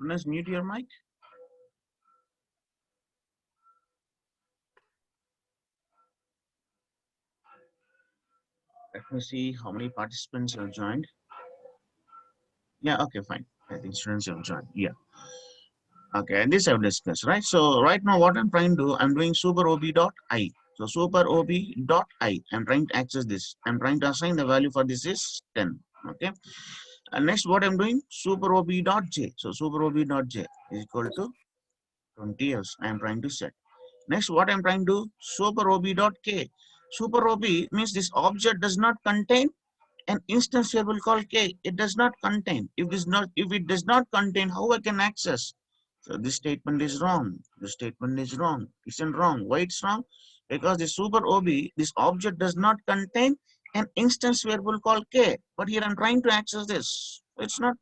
Let's mute your mic. Let me see how many participants have joined. Yeah, okay, fine. I think students have joined. Yeah. Okay, and this I've discussed, right? So right now what I'm trying to do, I'm doing super ob dot I. So super ob dot I. I'm trying to access this. I'm trying to assign the value for this is 10. Okay. And next what I'm doing, super ob dot j. So super ob dot j is equal to 20 years. I'm trying to set. Next, what I'm trying to do, super ob dot k. Super ob means this object does not contain an instance variable called k. It does not contain. If it does not contain, how I can access? So this statement is wrong. This statement is wrong. Isn't wrong. Why it's wrong? Because the super ob, this object does not contain an instance variable called k. But here I'm trying to access this. It's not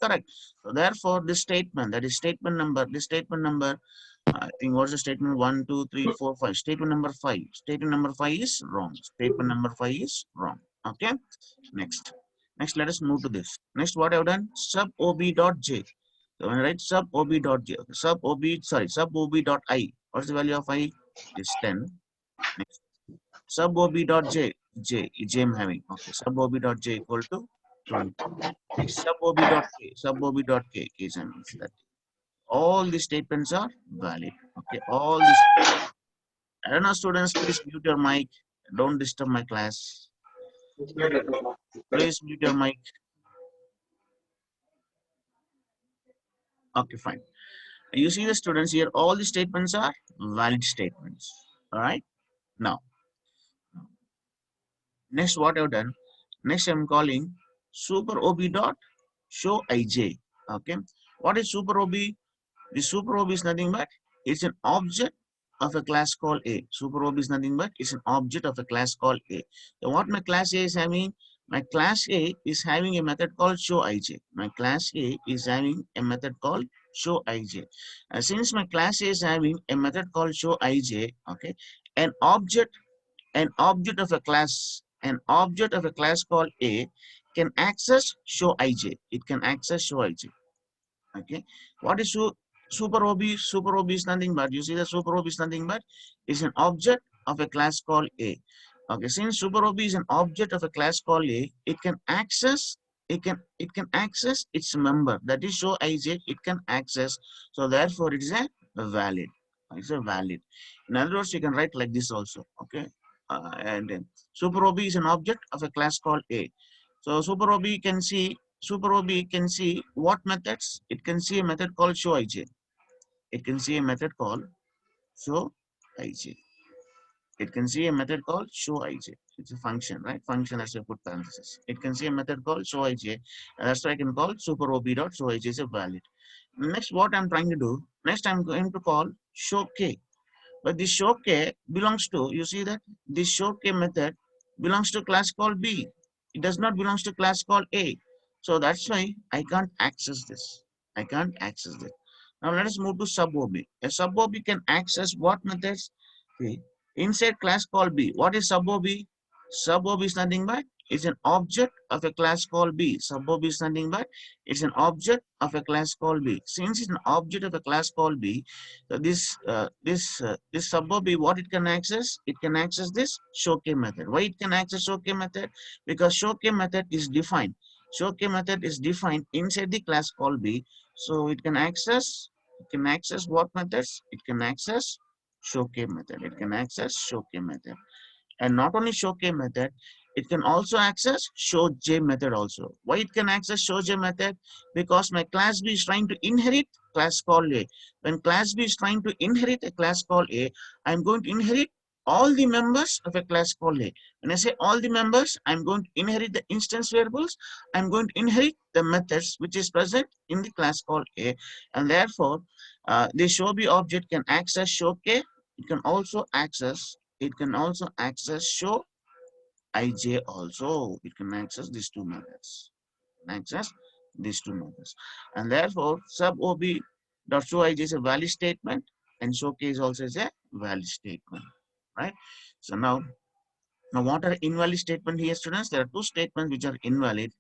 correct. So therefore, this statement, that is statement number, this statement number, I think what's the statement? 1, 2, 3, 4, 5. Statement number 5. Statement number 5 is wrong. Statement number 5 is wrong. Okay. Next. Next, let us move to this. Next, what I've done? Sub ob dot j. So when I write sub ob dot j, okay, sub ob dot I. What's the value of I? Is 10. Next, sub ob dot j I'm having. Okay, sub ob dot j equal to 20. Next, sub ob dot k is that all these statements are valid. Okay, all these. I don't know, students, please mute your mic. Don't disturb my class. Please mute your mic. Okay, fine. You see the students here, all the statements are valid statements. All right. Now, next what I've done, next I'm calling super ob dot show ij. Okay. What is super ob? The super ob is nothing but it's an object of a class called A. Super ob is nothing but it's an object of a class called A. So what my class A is having? My class A is having a method called show ij. My class A is having a method called show ij. Since my class A is having a method called show ij, okay, an object, an object of a class called A can access show ij. It can access show ij. Okay, what is super ob? Super ob is nothing but, you see the super ob is nothing but is an object of a class called A. Okay, since super ob is an object of a class called A, it can access, it can access its member, that is show ij. It can access, so therefore it is a valid. It's a valid. In other words, you can write like this also. Okay, and then super ob is an object of a class called A. So super ob can see, super ob can see what methods? It can see a method called show ij. It can see a method called show ij. It can see a method called show ij. It's a function, right? Function as a put parenthesis. It can see a method called show ij. And that's why I can call super ob dot show ij is a valid. Next, what I'm trying to do, next I'm going to call show k. But this show k belongs to, you see that this show k method belongs to class called B. It does not belongs to class called A. So that's why I can't access this. I can't access this. Now let us move to sub ob. A sub ob can access what methods? Okay. Inside class called B. What is sub ob? Sub ob is nothing but it's an object of a class called B. Sub ob is nothing but it's an object of a class called B. Since it's an object of a class called B, so this sub ob, what it can access? It can access this show k method. Why it can access show k method? Because show k method is defined. Show k method is defined inside the class called B. So it can access what methods? It can access show k method. It can access show k method. And not only show k method, it can also access show j method also. Why it can access show j method? Because my class B is trying to inherit class called A. When class B is trying to inherit a class called A, I'm going to inherit all the members of a class called A. When I say all the members, I'm going to inherit the instance variables. I'm going to inherit the methods which is present in the class called A. And therefore, the show B object can access show K. It can also access show ij also. It can access these two methods. And therefore sub ob dot show ij is a valid statement and show k is also is a valid statement, right? So now what are invalid statement here, students? There are two statements which are invalid.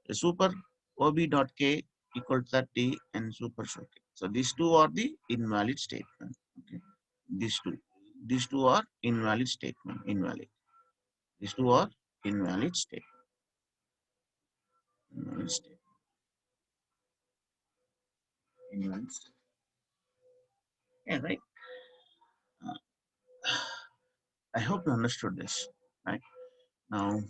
The super ob dot k equal to 30 and super show k. So these two are the invalid statement. Okay, these two are invalid statement. These two are invalid statement. Invalid statement. Invalid statement. Yeah, right. Uh, I hope you understood this. Right now, uh,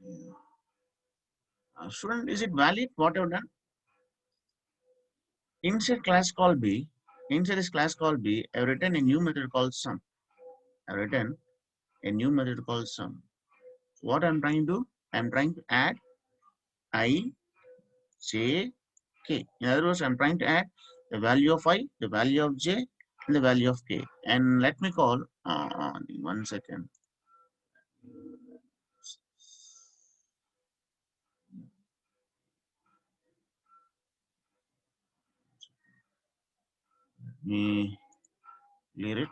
yeah. Student, is it valid? What I've done inside class call B. Inside this class call B, I've written a new method called sum. I've written a new method called sum. What I'm trying to do? I'm trying to add I, J, K. In other words, I'm trying to add the value of I, the value of J, and the value of K. And let me call, 1 second. Me clear it.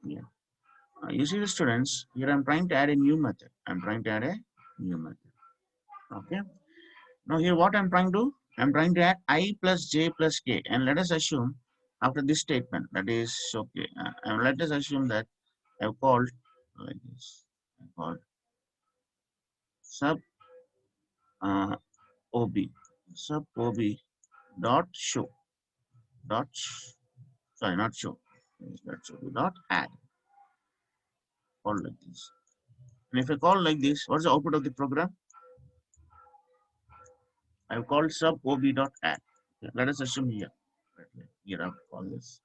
Yeah. You see the students, here I'm trying to add a new method. I'm trying to add a new method. Okay. Now here what I'm trying to do, I'm trying to add I plus J plus K. And let us assume after this statement, that is okay. And let us assume that I've called like this. I called sub OB. Sub OB dot show. Dot, sorry, not show. That's OB dot add. Call like this. And if I call like this, what's the output of the program? I've called sub ob dot add. Okay, let us assume here. Here I've called this.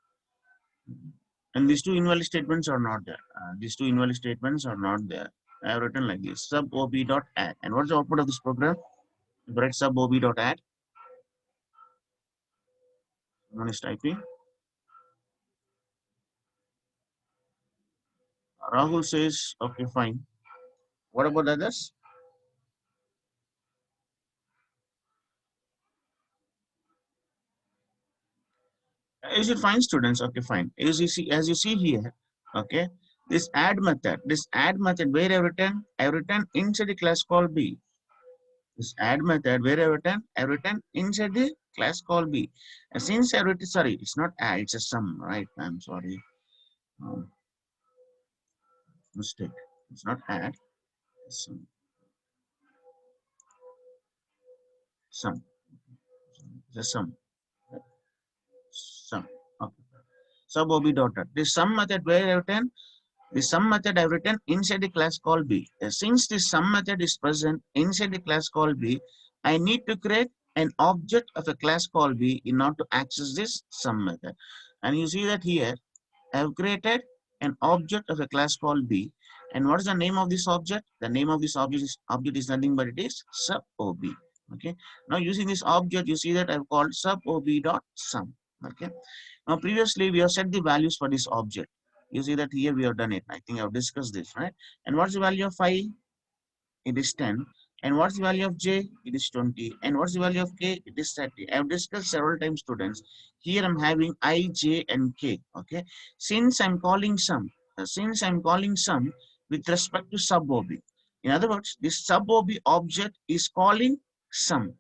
And these two invalid statements are not there. These two invalid statements are not there. I have written like this sub ob dot add. And what's the output of this program? Write sub ob dot add. Someone is typing. Rahul says, okay, fine. What about others? Is it fine, students? Okay, fine. As you see here, okay, this add method where I written inside the class called B. This add method where I written inside the class called B. And since I written, sorry, it's not add, it's a sum, right? I'm sorry. Um, Mistake. It's not add, it's sum. It's a sum. Sum. Okay. Sub ob dot. This sum method where I written The sum method I've written inside the class called B. Since the sum method is present inside the class called B, I need to create an object of a class called B in order to access this sum method. And you see that here, I have created an object of a class called B. And what is the name of this object? The name of this object is nothing but it is sub OB. Okay. Now using this object, you see that I've called sub OB dot sum. Okay. Now previously we have set the values for this object. You see that here we have done it. I think I've discussed this, right? And what's the value of phi? It is 10. And what's the value of j? It is 20. And what's the value of k? It is 30. I have discussed several times, students. Here I'm having I, j, and k. Okay. Since I'm calling sum with respect to sub OB. In other words, this sub OB object is calling sum.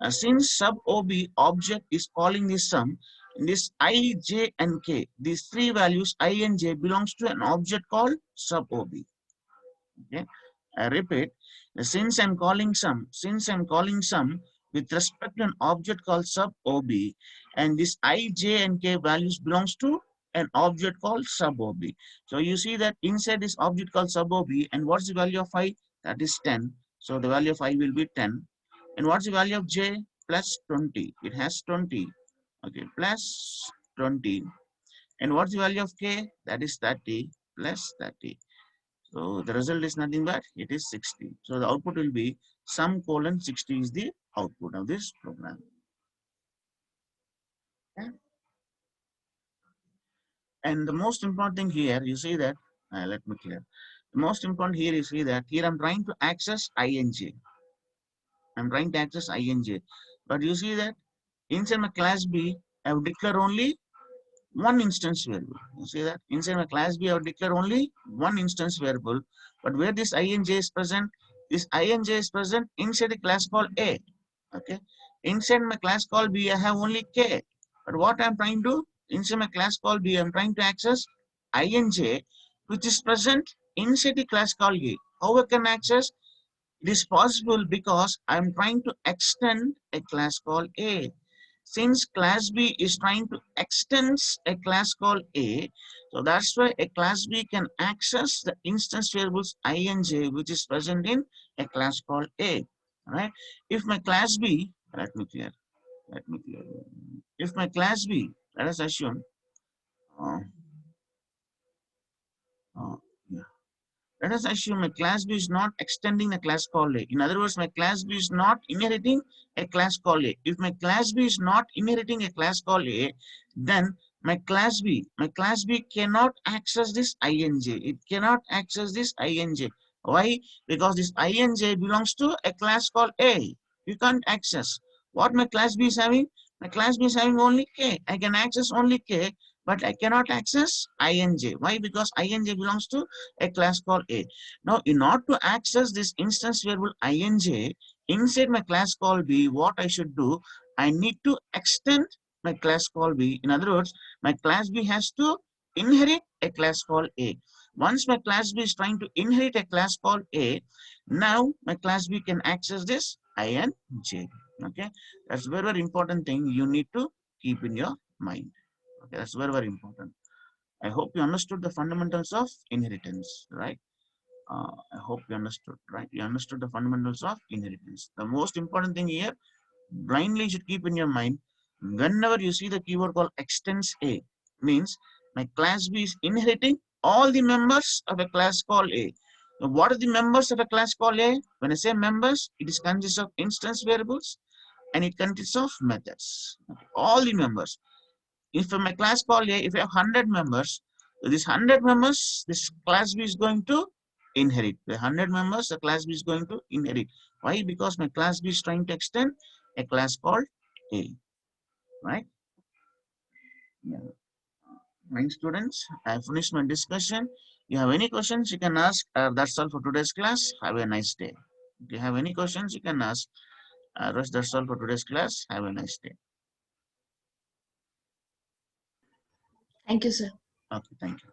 Since sub OB object is calling this sum, this I, j, and k, these three values I and j belongs to an object called sub OB. Okay. I repeat, since I'm calling sum with respect to an object called sub OB, and this I, j, and k values belongs to an object called sub OB. So you see that inside this object called sub OB, and what's the value of I? That is 10. So the value of I will be 10. And what's the value of j? Plus 20. It has 20. Okay, plus 20. And what's the value of k? That is 30 plus 30. So the result is nothing but it is 60. So the output will be sum colon 60 is the output of this program. Okay. And the most important thing here, you see that, let me clear. The most important here, you see that here I'm trying to access ing. I'm trying to access ing. But you see that inside my class B, I have declared only one instance variable. You see that inside my class B, I have declared only one instance variable. But where this ing is present, this ing is present inside the class called A. Okay. Inside my class called B, I have only K. But what I'm trying to, inside my class called B, I'm trying to access ing, which is present inside the class called A. How I can access? It is possible because I'm trying to extend a class called A. Since class B is trying to extend a class called A, so that's why a class B can access the instance variables I and j, which is present in a class called A. Right? If my class B, let me clear. If my class B, let us assume, uh, uh, yeah. Let us assume a class B is not extending a class called A. In other words, my class B is not inheriting a class called A. If my class B is not inheriting a class called A, then my class B cannot access this ing. It cannot access this ing. Why? Because this ing belongs to a class called A. You can't access. What my class B is having? My class B is having only K. I can access only K, but I cannot access ing. Why? Because ing belongs to a class called A. Now, in order to access this instance variable ing inside my class called B, what I should do, I need to extend my class called B. In other words, my class B has to inherit a class called A. Once my class B is trying to inherit a class called A, now my class B can access this I and J. Okay, that's very, very important thing you need to keep in your mind. Okay, that's very, very important. I hope you understood the fundamentals of inheritance, right? I hope you understood, right? You understood the fundamentals of inheritance. The most important thing here, blindly you should keep in your mind, whenever you see the keyword called extends A, means my class B is inheriting all the members of a class called A. Now, what are the members of a class called A? When I say members, it is consists of instance variables and it consists of methods. Okay, all the members. If my class called A, if I have 100 members, this 100 members, this class B is going to inherit. The 100 members, the class B is going to inherit. Why? Because my class B is trying to extend a class called A, right? Yeah. Fine, students. I have finished my discussion. You have any questions, you can ask. That's all for today's class. Have a nice day. If you have any questions, you can ask. Rest, that's all for today's class. Have a nice day. Thank you, sir. Okay, thank you.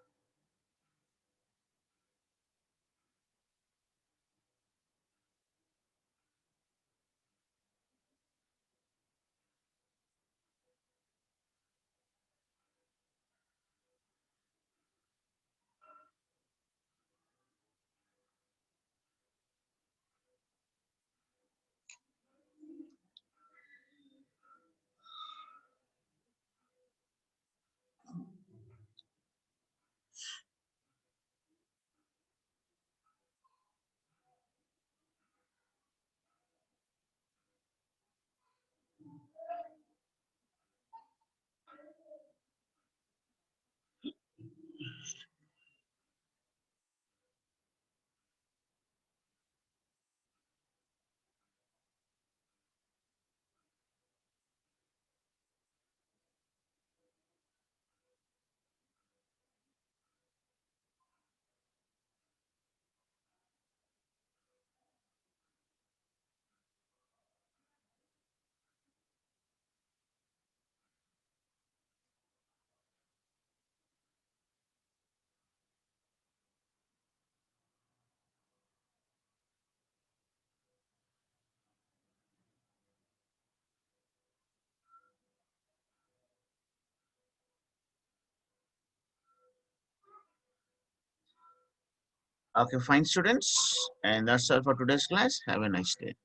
Okay, fine students. And that's all for today's class. Have a nice day.